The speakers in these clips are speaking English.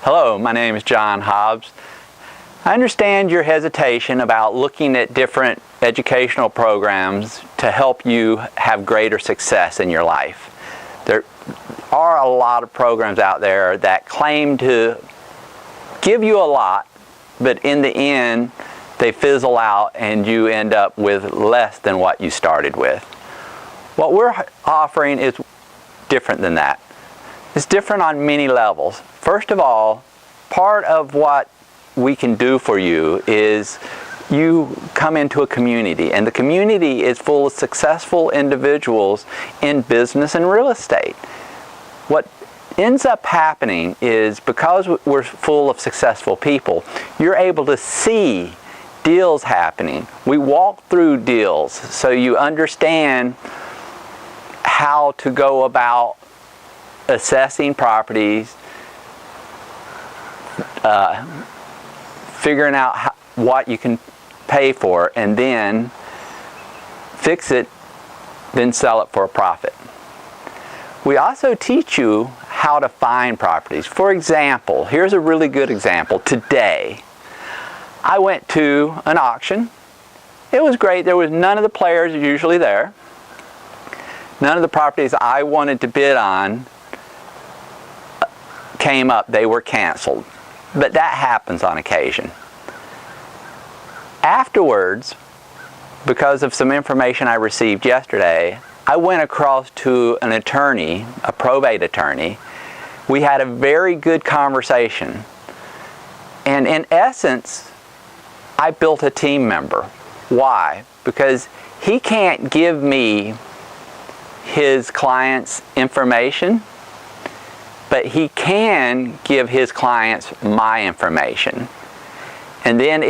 Hello, my name is John Hobbs. I understand your hesitation about looking at different educational programs to help you have greater success in your life. There are a lot of programs out there that claim to give you a lot, but in the end they fizzle out and you end up with less than what you started with. What we're offering is different than that. It's different on many levels. First of all, part of what we can do for you is you come into a community, and the community is full of successful individuals in business and real estate. What ends up happening is, because we're full of successful people, you're able to see deals happening. We walk through deals so you understand how to go about assessing properties, figuring out what you can pay for, and then fix it, then sell it for a profit. We also teach you how to find properties. For example, here's a really good example. Today, I went to an auction. It was great. There was none of the players usually there. None of the properties I wanted to bid on came up. They were canceled. But that happens on occasion. Afterwards, because of some information I received yesterday, I went across to an attorney, a probate attorney. We had a very good conversation. And in essence, I built a team member. Why? Because he can't give me his client's information, but he can give his clients my information. And then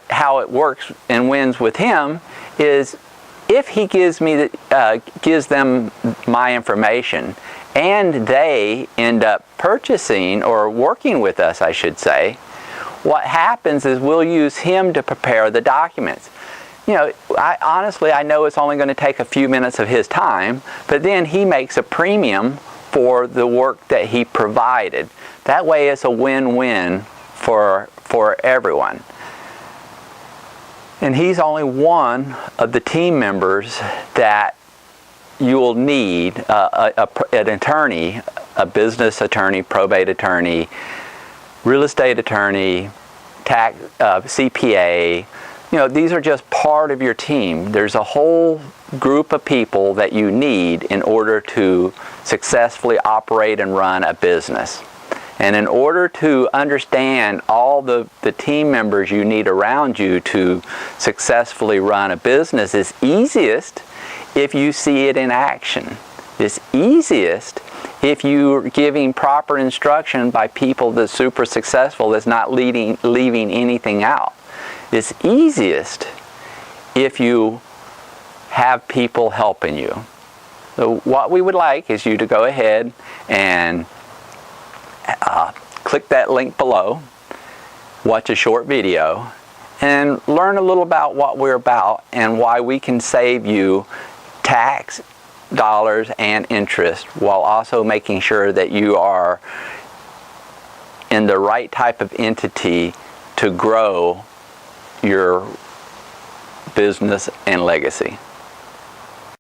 how it works and wins with him is, if he gives them my information and they end up purchasing or working with us, I should say, what happens is we'll use him to prepare the documents. You know, honestly, I know it's only going to take a few minutes of his time, but then he makes a premium for the work that he provided. That way it's a win-win for everyone. And he's only one of the team members that you'll need, an attorney, a business attorney, probate attorney, real estate attorney, tax, CPA. You know, these are just part of your team. There's a whole group of people that you need in order to successfully operate and run a business. And in order to understand all the team members you need around you to successfully run a business, is easiest if you see it in action. It's easiest if you're giving proper instruction by people that's super successful, that's not leaving anything out. It's easiest if you have people helping you. So what we would like is you to go ahead and click that link below, watch a short video, and learn a little about what we're about and why we can save you tax dollars and interest, while also making sure that you are in the right type of entity to grow your business and legacy.